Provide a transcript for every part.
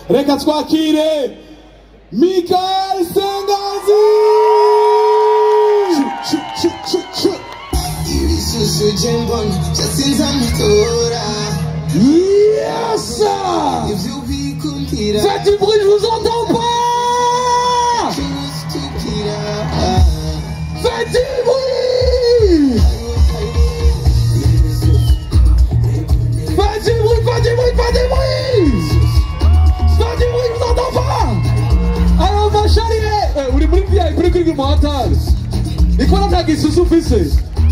Reka twakire Michael Sengazi. Ibisusu jembon jasinza mitora. Yes sir. Ivyo bikumbira. Faites du bruit, je vous entends pas. Faites du bruit. Faites du bruit, faites du bruit, faites du bruit. Faites du bruit, je vous entends pas. Alors ma chérie, vous voulez bien, vous voulez que je m'entende. Et quoi là qui se suffit?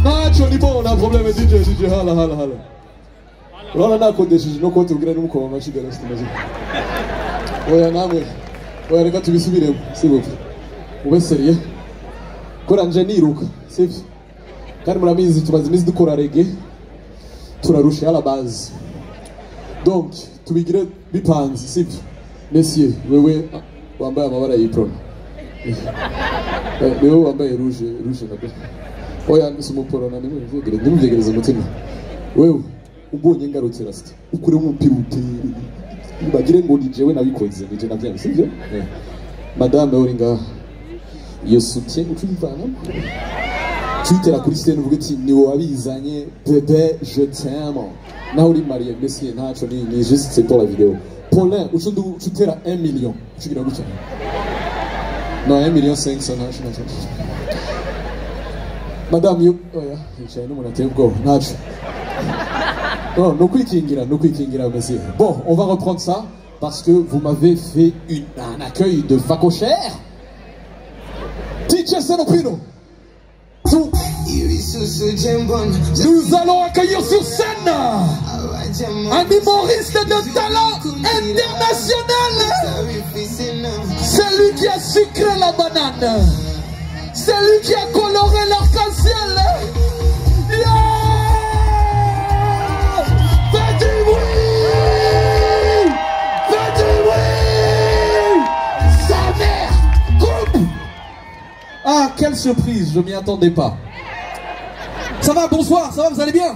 Non, tu es bon, on a un problème, DJ, hala. Voilà, on a un code de sujet, nous comptons, nous avons un code de sujet. Oya namwe, oya reka tubisubiremo, sibyo? Ube seriye. Kora nje niruka, sibyo? Kandi muramizi tumaze iminsi dukora reggae, turarusha à la base. Donc, tubigire bipanze, sibyo? Messieurs, wewe wambaye amabara y'ipron. Wewe wambaye rouge nabyo. Oya nisumuporo na nimuvyegereza umutima. Wewe ubonye ngarutse rasta. Ukure umupira uteri. Bagire ngo nijewe nabikoze nije navyanze sivyo madame oringa iyo soutien ucumvana Twitter kuri scène uvuga ati ni wabizanye bébé je t'aime na uri marié monsieur ntaco ni juste c'est pour la vidéo Paulin ucutera 1 million ucugira guca non 1 million 500 ntaco madame yo oya yicaye n'umuntu ateye ubwoba ntaco. Non, nous kwikingira, monsieur. Bon, on va reprendre ça parce que vous m'avez fait un accueil de facochère. DJ Senopino. Nous allons accueillir sur scène un humoriste de talent international. C'est lui qui a sucré la banane. C'est lui qui a coloré l'arc-en-ciel. Ah, quelle surprise, je m'y attendais pas. Ça va, bonsoir, ça va, vous allez bien?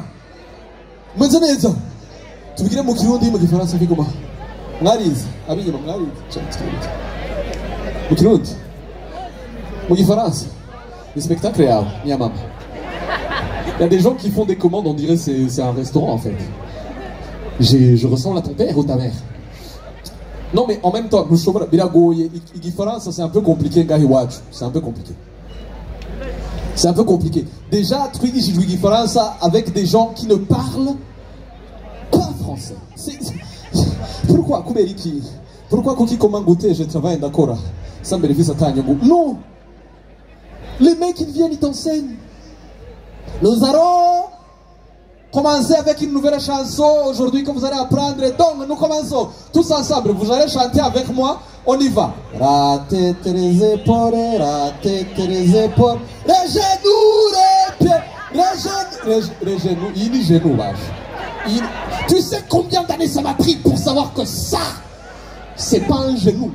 Mwenzeneza. Tubigire mu Kirundi mu Gifaransa fait comment? Mwarize, abinyuma mwarize. Mu Kirundi. Mu Gifaransa. Les spectacles yawe, nyamama. Il y a des gens qui font des commandes, on dirait c'est un restaurant en fait. Je ressemble à ton père ou ta mère? Non mais en même temps, Igifaransa c'est un peu compliqué, c'est un peu compliqué. C'est un peu compliqué. Déjà, Igifaransa avec des gens qui ne parlent pas français. Pourquoi Pourquoi Koki Komangote, je travaille d'accord sans bénéfice à Tanyago? Non. Les mecs ils viennent, ils t'enseignent. Nous allons commencer avec une nouvelle chanson aujourd'hui que vous allez apprendre. Donc nous commençons tous ensemble. Vous allez chanter avec moi. On y va. Rater les épaules, rater les épaules. Les genoux, les pieds. Les genoux. Il dit genoux, vache. Tu sais combien d'années ça m'a pris pour savoir que ça, c'est pas un genou.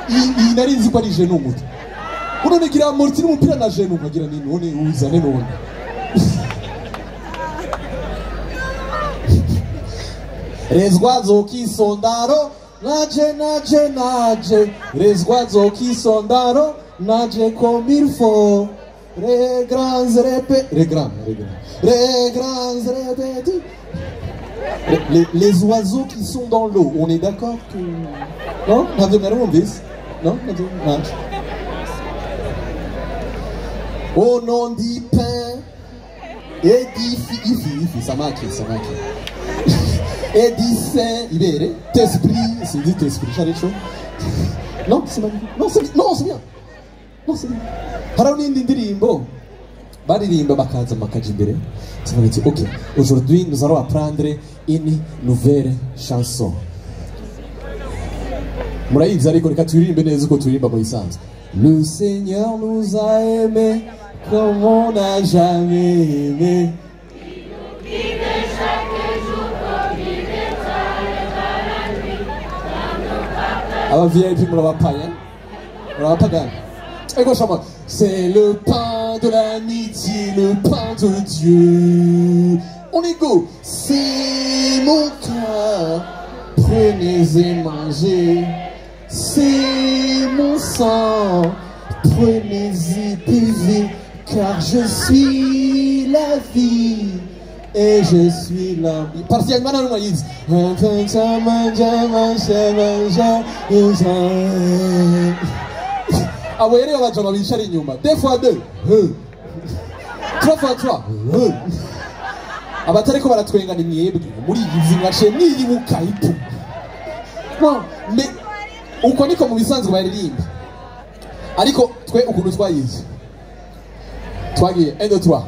Il n'a rien dit pas les genoux. On a dit morti mon pied na genou. On a dit on est où ils allaient nous. Resguardo qui sont daro, nage. Resguardo qui sont daro, nage comme il faut. Les grands répétés. Les oiseaux qui sont dans l'eau, on est d'accord que... Non? Non? Au nom du pain et du ça marque. Et du saint, t'esprit, c'est dit t'esprit, j'ai des choses. Non, c'est magnifique. Non, c'est bien. Non, c'est bien. Haroni Ndirimbo. Baririmba bakaza makajimbere. C'est vrai, ok. Aujourd'hui, nous allons apprendre une nouvelle chanson. Murayizi ariko reka turirimbe neza uko turirimba mu isanzwe. Le Seigneur nous a aimés comme on n'a jamais aimé. Aba VIP murabapaya. Murabapagana. C'est le pain de l'amitié, le pain de Dieu. On est go. C'est mon cœur prenez et mangez, c'est mon sang, prenez et buvez, car je suis la vie. Et je suis la vie. Parce qu'il y a une manière de dire. Ah, vous voyez, on va dire, on va dire, deux fois deux. Trois fois trois. Ah, bah, t'as comment la trouver, on va dire, non, mais on connaît comme on sent, on va dire. Aliko, tu es au coup de trois yeux. Trois yeux, un, deux, trois.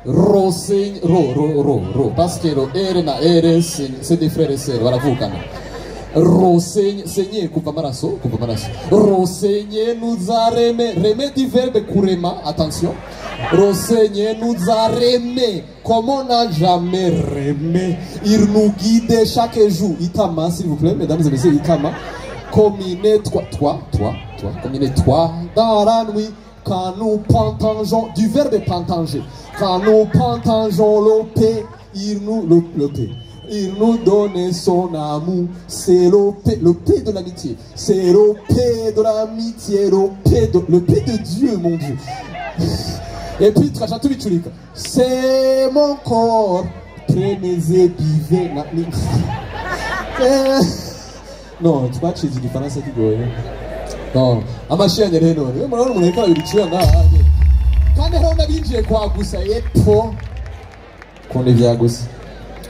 Ro, signe, ro. Parce que ro, ere, signe, c'est des frères et sœurs. Voilà, vous, quand même. Ro, signe, coupe marasso. Ro, signe, nous a remet. Remet du verbe kurema, attention. Ro, signe, nous a remet. Comme on n'a jamais remet. Il nous guide chaque jour. Itama, s'il vous plaît, mesdames et messieurs, Itama. Comme il est toi. Comme il est toi, dans la nuit. Quand nous pantangeons, du verbe pantanger, quand nous pantangeons le paix, il nous donne son amour, c'est le paix de l'amitié, c'est le paix de l'amitié, le paix de Dieu, mon Dieu. Et puis, c'est mon corps, prenez et buvez. Non, tu vois que j'ai dit différence avec toi. Non, amashia nyereno. Mwana muneka yurichwa nga. Kandi ho nabinjiye kwa gusa yepo. Qu'on est via gusa.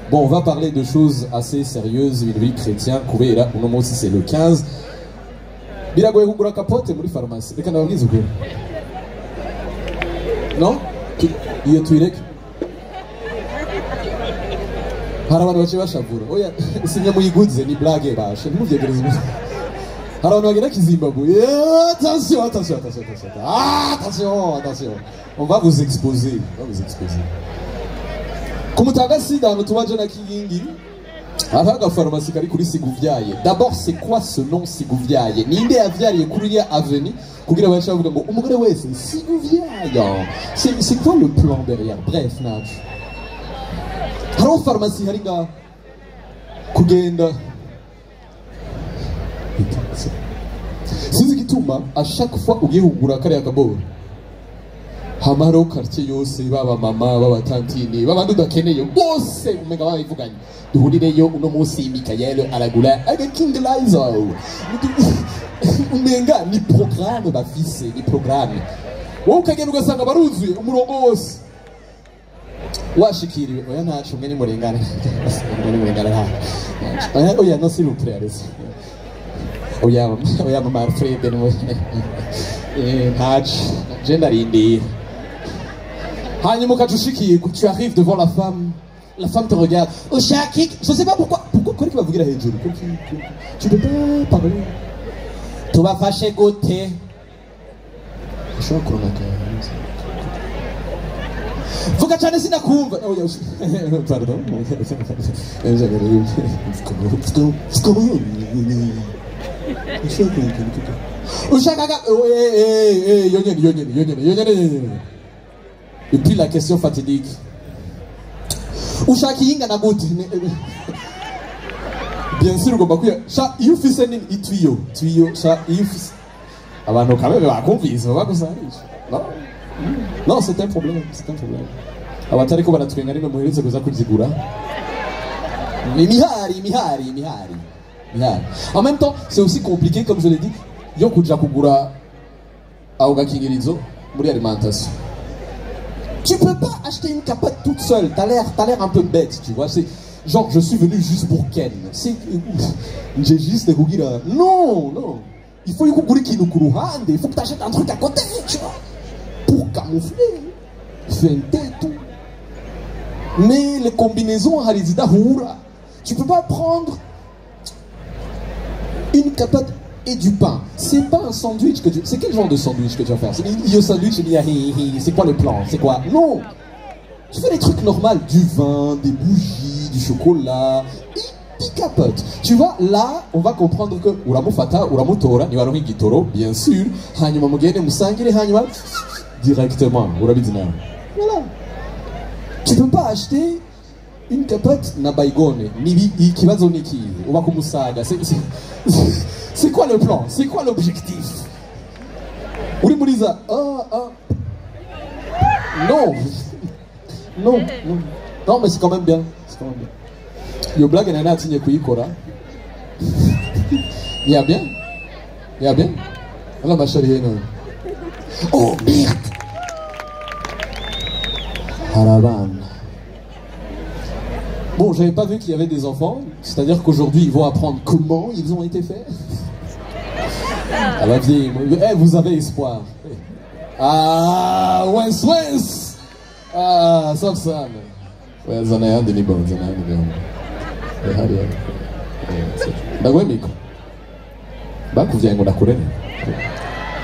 Bon, on va parler de choses assez sérieuses, une vie chrétienne. Kubera uno munsi c'est le 15. Biragoye kugura capote muri pharmacie. Reka nababwize ukuri. Non? Iyo tuyireke. Hari abantu bace bashavura. Oya, sinya muyiguze ni blague bashe. Ntimuvyegereze. Alors on va Zimbabwe. Attention. On va vous exposer. Kumutaga sida no tubaje na kingi. Araga pharmacie kari kuri Siguvyaye. D'abord c'est quoi ce nom Siguvyaye? Ninde yavyariye kuri ya avenue kugira bacha bavuga ngo umugore wese Siguvyaye. C'est quoi le plan derrière? Bref, Nach. Alors pharmacie haringa kugenda. Sinzi gituma à chaque fois ugiye kugura kare akaboro hamaro quartier yose baba mama baba tantini baba ndudakeneye bose umega bayivuganye duhurireyo uno munsi Mikael aragura aga King Liza umenga ni programme bafise ni programme wowe ukagenda ugasanga baruzuye umurongo wose washikiriwe oya ntacu mwe ni murengana oya no s'il vous plaît allez. Oya mama Alfred Indi. Tu arrives devant la femme te regarde. Oh Shakik, je sais pas pourquoi tu vas vous dire tu peux pas parler. Tu vas fâcher côté. Je suis encore là. Vuga cyane sinakumva. Pardon. Et puis la question fatidique. Bien sûr, non, c'est un problème. En même temps, c'est aussi compliqué, comme je l'ai dit. Tu peux pas acheter une capote toute seule. T'as l'air un peu bête, tu vois. C'est genre, je suis venu juste pour Ken. J'ai juste gougé là. Non. Il faut qu'il faut que tu achètes un truc à côté, tu vois. Pour camoufler. Feinter tout. Mais les combinaisons, tu peux pas prendre une capote et du pain. C'est pas un sandwich que tu... C'est quel genre de sandwich que tu vas faire? C'est sandwich, c'est quoi le plan? C'est quoi? Non. Tu fais des trucs normaux. Du vin, des bougies, du chocolat. Et des capotes. Tu vois, là, on va comprendre que... Bien sûr. Directement. Voilà. Tu peux pas acheter une capote na baigone ni ikibazo niki uba kumusaga c'est quoi le plan, c'est quoi l'objectif? Uri muriza non non non non mais c'est quand même bien, c'est quand même bien. Yo blague nana atinye kuyikora. Ya bien alors ma chérie non. Oh merde. Haraban. Bon, j'avais pas vu qu'il y avait des enfants, c'est-à-dire qu'aujourd'hui ils vont apprendre comment ils ont été faits. Ah la vieille, vous avez espoir. Ah, Wens. Ah, sauf ça. Ouais, j'en ai un de bon, Bagwe miko. Baku vyango na kurene.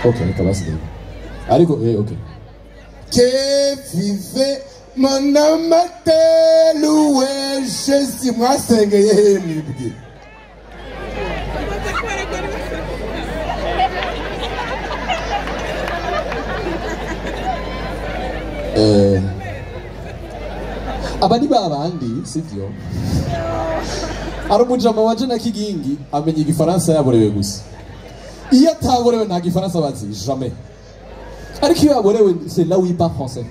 Okay, nikabasi ndio. Aliko okay. Que vive mon amateur, ouais, je suis moi, c'est gagné, mibdi. Abani babandi sivyo. Arumujama waje na kigingi amenye igifaransa yaborewe gusa. Iyo ataborewe nta gifaransa bazi jamais. Ariko iyo yaborewe c'est là où il parle français.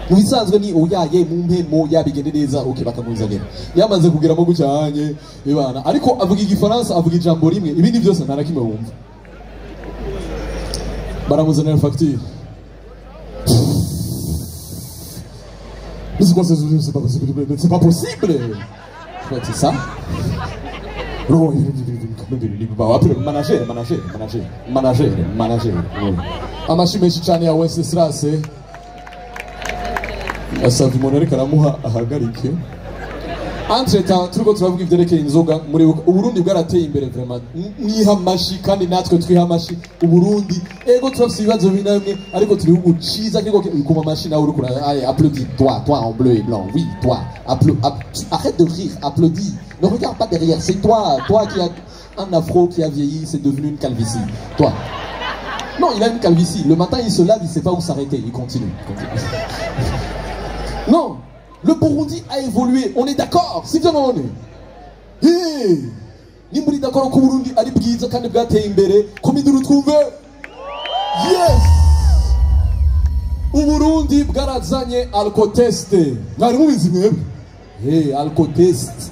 Mubisanzwe ni oyaye mumpemo yabigende neza okay bakamuzanira. Yamaze kugeramo gucyanye ibana ariko avuga igifaransa avuga ijambo rimwe ibindi byose ntarakimwe wumva. Baramuzanira facture. Mais c'est quoi, c'est pas possible, c'est pas possible. C'est ça? Non, il va appeler le manager. Amashime cyane ya Wenceslas. Asavye umuntu karamuha ahagarike. Entre temps, turiko turavuga ivyerekeye inzoga muri Uburundi bwarateye imbere vraiment. Mwihamashi kandi natwe twihamashi Uburundi. Ego turafise ibibazo binamwe ariko turi uciza kiko kuma machine aho urukura. Allez, applaudis toi en bleu et blanc. Oui, toi. Arrête de rire, applaudis. Ne regarde pas derrière, c'est toi qui a un afro qui a vieilli, c'est devenu une calvitie. Toi. Non, il a une calvitie. Le matin, il se lave, il sait pas où s'arrêter, il continue. Non. Le Burundi a évolué, on est d'accord, c'est bien on est. Hey, nimuri d'accord ko Burundi ari bwiza kandi bwateye imbere ko miduru twumve. Yes. Uburundi bwarazanye alcotest. Mwari mubizi mwebwe? Hey, alcotest.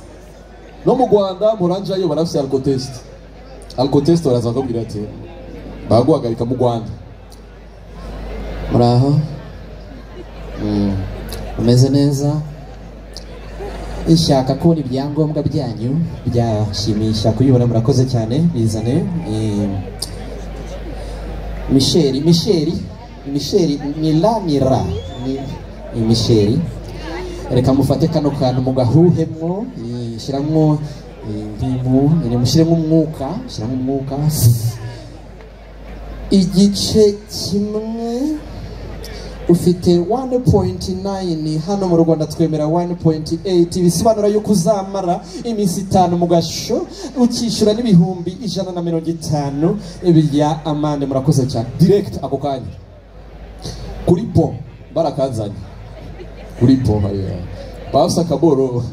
No mu Rwanda muranja yo barafise alcotest. Alcotest baraza kubwira ati baguhagarika mu Rwanda. Muraho. Umeze neza ishaka kubona ibyangombwa byanyu byashimisha kuyibona murakoze cyane bizane Michel Michel reka mufate kano kantu mugahuhemwo shiramwo impimu ine mushiremo umwuka igice kimwe ufite 1.9 hano mu Rwanda twemera 1.8 bisobanura yuko uzamara iminsi 5 mu gasho ukishura n'ibihumbi 150 ibya amande murakoze cyane direct ako kanya kuri po barakazanye kuri po haya bafsa akaboro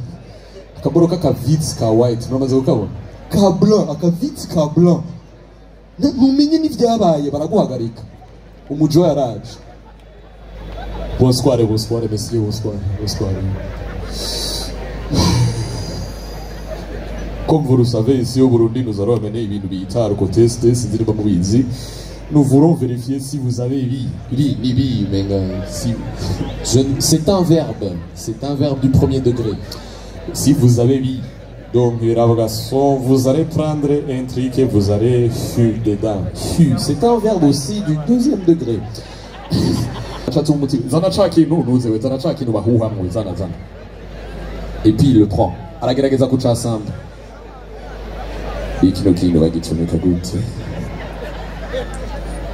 kakavits ka white namaze ukabona ka blanc akavits ka blanc numenye n'ivyabaye baraguhagarika umujo yaraje. Bonsoir, messieurs, bonsoir. Comme vous le savez, ici au Burundi, nous allons amener une bita au test, nous voulons vérifier si vous avez c'est un verbe du premier degré. Si vous avez donc vous allez prendre un truc et vous allez fuir dedans. C'est un verbe aussi du deuxième degré. Et puis il le prend.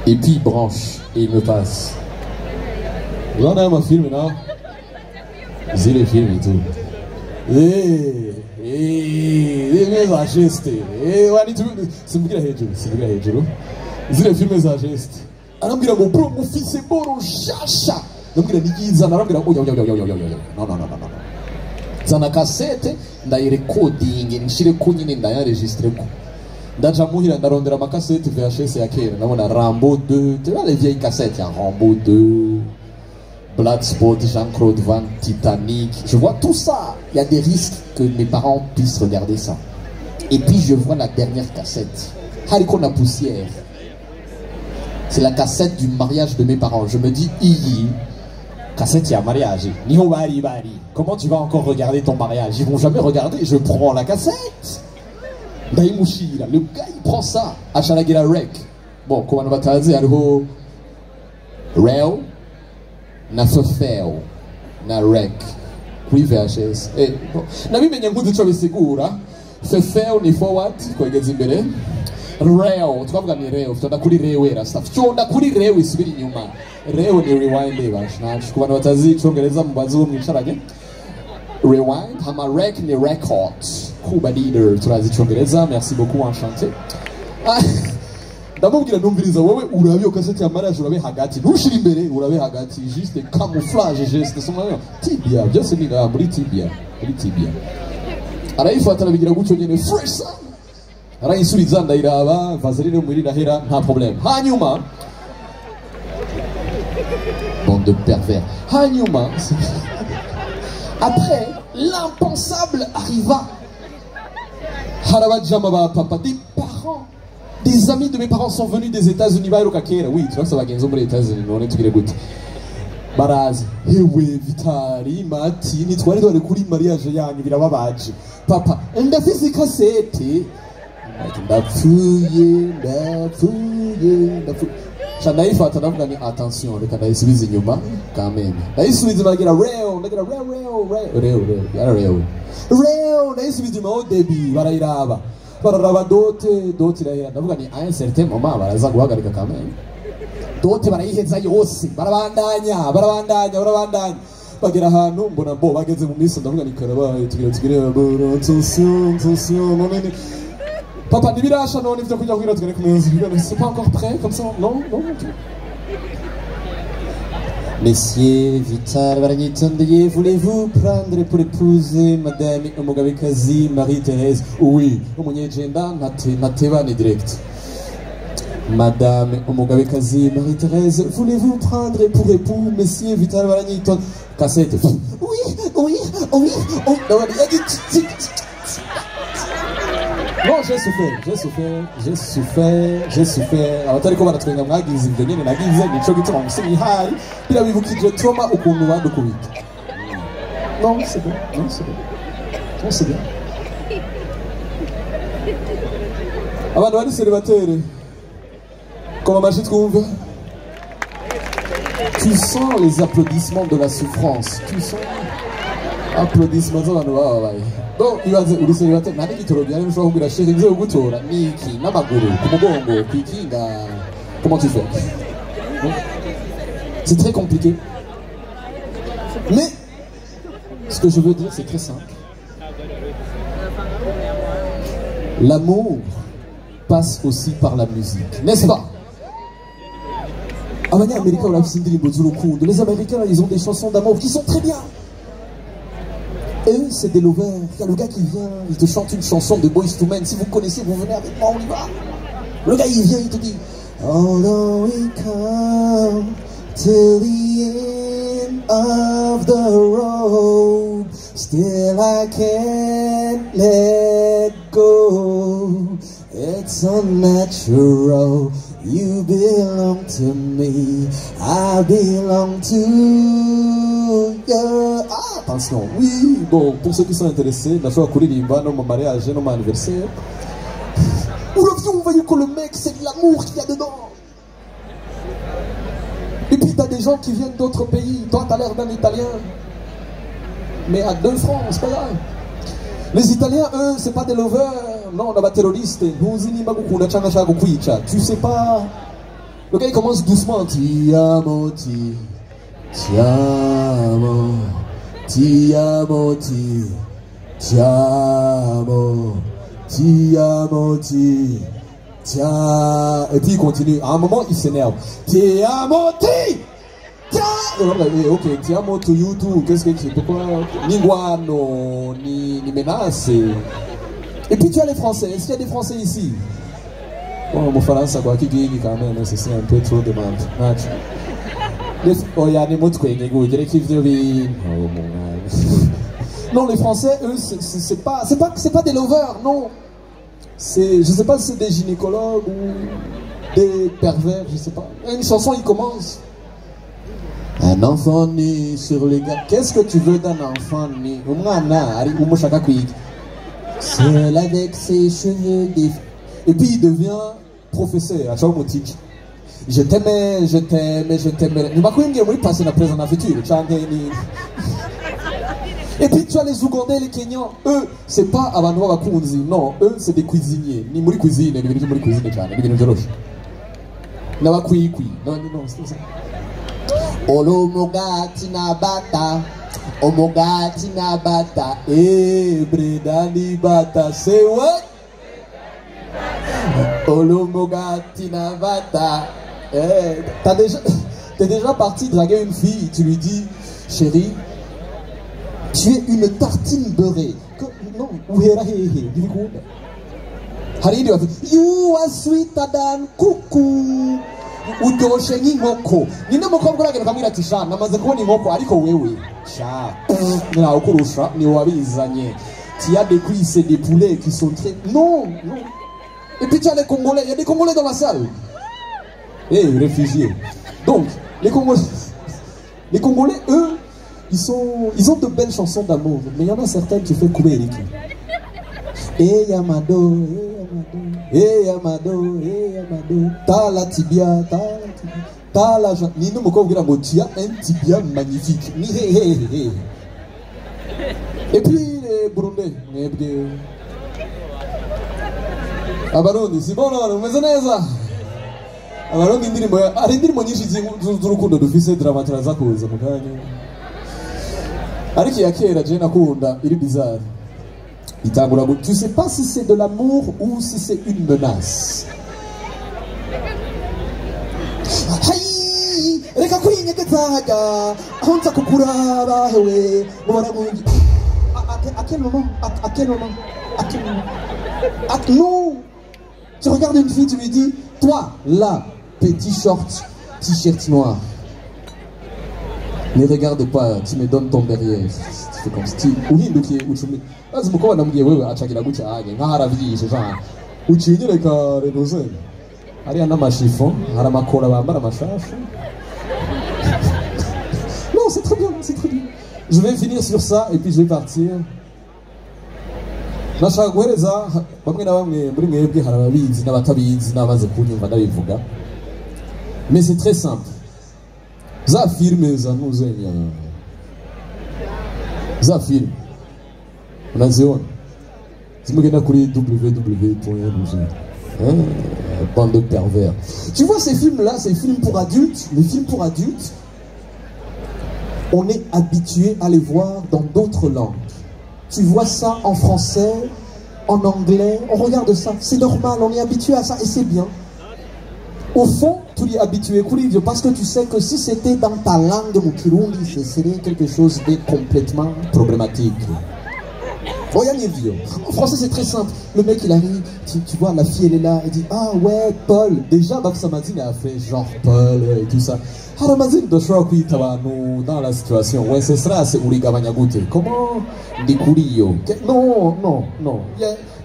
Et puis il branche et il me passe. Vous en avez un film là? C'est le film et tout. C'est le film exageste. Arambwira ngo bro mufise boro shasha ndambwira nigiza narambwira ngo yo no nzana cassette ndayirecording nshire ko nyine ndayaregistre ko ndaja muhira ndarondera amacassette VHS ya kera nabona Rambo 2 tu vois les vieilles cassettes ya Rambo 2 Bloodsport, Jean-Claude Van, Titanic, je vois tout ça. Il y a des risques que mes parents puissent regarder ça. Et puis je vois la dernière cassette. Hariko na poussière. C'est la cassette du mariage de mes parents. Je me dis, Iyi, cassette, il y a mariage. Niho bari bari. Comment tu vas encore regarder ton mariage? Ils vont jamais regarder. Je prends la cassette. Daimushira. Le gars, il prend ça. Achanagira Rec. Bon, comment on va te dire? Hariko Rail. Na Fefeo. Na Rec. Kuri VHS. Bon. Nabimenye nk'uduco bisigura. Fefeo ni forward. Kwegeza imbere. Reo, twavuga ni reo, tunda kuri rewera stuff. Cyonda kuri reo isubira inyuma. Reo ni rewind bashnaje. Ku bantu batazi icyongereza mubazi wo mwicaranye. Rewind, hama rec ni record. Kuba leader, turazi icyongereza. Merci beaucoup, enchanté. Ndamubwira numviriza wowe urabe cassette ya mariage urabe hagati. Ntushira imbere urabe hagati. Juste camouflage geste somayo. Tibia, byose ni muri tibia. Muri tibia. Arayifata nabigira gutyo nyene fresh. Arayisubiza ndayiraba vaseline muri rahera nta problème. Hanyuma bande de pervers. Hanyuma après l'impensable arriva. Harabajama ba papa, des parents, des amis de mes parents sont venus des États-Unis baheruka kera. Oui, tu vois ça bagenzo muri États-Unis none tugire gute. Barazi hewe Vitali Mati nitwari dore kuri mariage yanyu birababaje. Papa ndafise cassette ndapfuye ndayifata ndavuga ni attention reka ndayisubiza inyuma kameme ndayisubiza bagira reo ndagira reo ndayisubiza inyuma au début bararaba dote irahera ndavuga ni à un certain moment baraza guhagarika kameme dote barayiheza yose barabandanya bagera ahantu mbona bo bageze mu misi ndavuga ni karabaye tugire attention none Papa, Nibirasha, non, c'est pas encore prêt comme ça? Non. Messieurs, Vital Varanitonde, voulez-vous prendre pour épouser Madame Omugabekazi Marie-Thérèse? Oui, Omunyegenda, Natevani direct. Madame Omugabekazi Marie-Thérèse, voulez-vous prendre pour époux Messieurs Vital Varanitonde? Cassette. Oui. Non, j'ai souffert. Abatari ko baratwenga mwagize ibyo nyene nagize nico gituma umusinyi hari bila bibukije trauma ukuntu badukubita. Non, c'est bien. Abantu bari célibataire. Comme amashi twumve. Tu sens les applaudissements de la souffrance. Tu sens applaudissements z'abantu babaye. Bon, ibaze uri célibataire nta n'igitoro byari bishobora kugira chérie nze gutora niki n'amaguru ku mugongo kwikinga. Comment tu fais? C'est très compliqué. Mais ce que je veux dire c'est très simple. L'amour passe aussi par la musique, n'est-ce pas? Les Américains ils ont des chansons d'amour qui sont très bien. Et eux, c'est des lovers. Il y a le gars qui vient, il te chante une chanson de Boyz II Men. Si vous connaissez, vous venez avec moi, on y va. Le gars, il vient, il te dit although we come to the end of the road, still I can't let go. It's unnatural. You belong to me, I belong to you. Ah, attention, oui, bon, pour ceux qui sont intéressés, la chose à courir l'imba, non, mon mariage, non, mon anniversaire. Ou le vieux, on voyait que le mec, c'est de l'amour qu'il y a dedans. Et puis t'as des gens qui viennent d'autres pays, toi t'as l'air d'un Italien. Mais à 2 francs, c'est pas grave. Les Italiens, eux, c'est pas des lovers. Non, on a pas terroriste. Tu sais pas. Le gars il commence doucement. Ti amo, ti amo, ti amo, ti amo, ti amo, ti amo. Et puis il continue. À un moment, il s'énerve. Ti amo, ti Ok, ti amo to you too. Qu'est-ce que tu peux quoi? Ni guano, ni menace. Et puis tu as les Français. Est-ce qu'il y a des Français ici? Bon, mon français, quoi, qui gagne quand même, c'est un peu trop de mal. Oh, il y a des mots de quoi, il y a des clips de vie. Oh, mon gars. Non, les Français, eux, c'est pas des lovers, non. Je sais pas si c'est des gynécologues ou des pervers, je sais pas. Une chanson, il commence. Un enfant né sur les gars. Qu'est-ce que tu veux d'un enfant né? Seul avec ses cheveux défaits. Et puis il devient professeur à Chaumotique. Je t'aimais. Nous m'avons passé la présence dans la future. Et puis tu as les Ougandais et les Kenyans. Eux, c'est pas Abanoa Kunzi. Non, eux, c'est des cuisiniers. Ni muri cuisine, ni muri cuisine. Non, c'est ça. Olomogati na bata, omogati na bata, bredani bata, say what? Olomogati na bata. T'es déjà parti draguer une fille, tu lui dis, chérie, tu es une tartine beurrée. Non, you are sweeter than cuckoo. Udoshe nk'inkoko ninde mukobwa uragenda ukamwira ati sha namaze kubona inkoko ariko wewe sha nta ukurusha ni wabizanye tu as des cuisses et des poulets qui sont très non. Et puis tu as les Congolais, il y a des Congolais dans la salle, réfugiés. Donc les Congolais eux ils ont de belles chansons d'amour, mais il y en a certaines qui font couler les culs. Yamado, Tala tibia, Tala Nino Mokobira Motia, un tibia magnifique. Et puis les Burundais, Abarundi, c'est bon, non, mais Abarundi ndiri moya, ndiri monyishi z'urukundo dufise dramaturaza kuza mukanya. Ariko yakera je nakunda iri bizarre. Tu sais pas si c'est de l'amour ou si c'est une menace. À quel moment? Non. Tu regardes une fille, tu lui dis, toi, là, petit short, t-shirt noir. Ne regarde pas, tu me donnes ton derrière. Tu fais comme si uhindukiye ucumi. Azi mukobwa namubwiye wewe acagira gutya age nka haravyishe genre. Ucinyereka renose. Ariya n'amashifo, hari amakora bambara amashashu. Non, c'est très bien, c'est très bien. Je vais finir sur ça et puis je vais partir. Nashaka guhereza bamwe na bamwe muri mwebwe hari ababizi n'abatabizi n'abaze kunyumva ndabivuga. Mais c'est très simple. Za filme za nuzenya. Za filme. Unaziona. Zimugenda kuri www.nuz. Bande de pervers. Tu vois ces films-là, ces films pour adultes, les films pour adultes, on est habitué à les voir dans d'autres langues. Tu vois ça en français, en anglais, on regarde ça, c'est normal, on est habitué à ça et c'est bien. Au fond, tu es habitué parce que tu sais que si c'était dans ta langue Mukirundi, ce serait quelque chose de complètement problématique. En français, c'est très simple. Le mec, il arrive, tu vois, la fille, elle est là, elle dit, ah ouais, Paul. Déjà, Babsamazine a fait genre Paul et tout ça. Haramazine de Shroki Tabano dans la situation. Ouais, ce sera, c'est Urigamanyagute. Comment Dikurio? Non.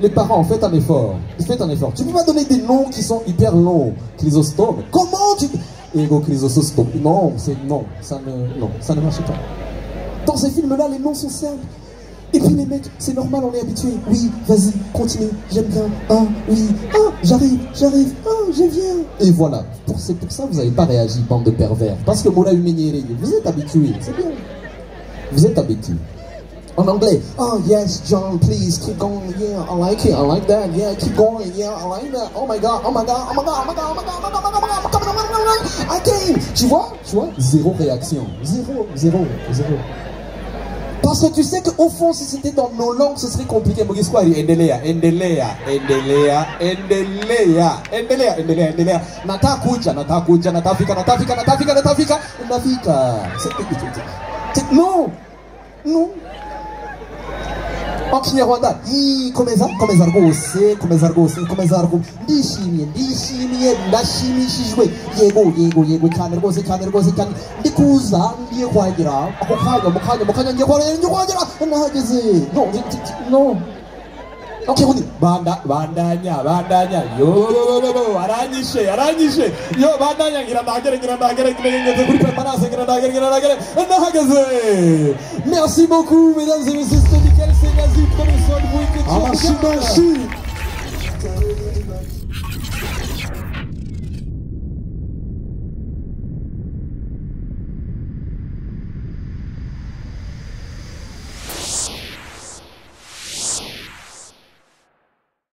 Les parents, faites un effort. Faites un effort. Tu peux pas donner des noms qui sont hyper longs. Chrysostome. Comment tu. Ego Chrysostome. Non, ça ne marche pas. Dans ces films-là, les noms sont simples. Et puis les mecs, c'est normal, on est habitué. Oui, vas-y, continue, j'aime bien. Ah, oui, ah, j'arrive, ah, je viens. Et voilà, c'est pour ça que vous n'avez pas réagi, bande de pervers. Parce que Moula Huméniere, vous êtes habitués, c'est bien. Vous êtes habitués. En anglais, oh yes, John, please, keep going, yeah, I like it, I like that, yeah, keep going, yeah, I like that, oh my god, I came. Tu vois, zéro réaction, zéro. Parce que tu sais qu'au fond, si c'était dans nos langues, ce serait compliqué. Endelea. Natakuja. Non. En Kinyarwanda, komeza rwose ndishimiye ndashimishijwe yego cyane rwose ndikuza ngiye kwagera ako kanya mu kanya ngiye kwagera nahageze no okay undi bandanya yo aranyishe yo bandanya ngira ndagere ngeze kuri permanence ngira ndagere nahageze. Merci beaucoup mesdames et messieurs, c'était Michael Segazi, prenez soin de vous, Amashi.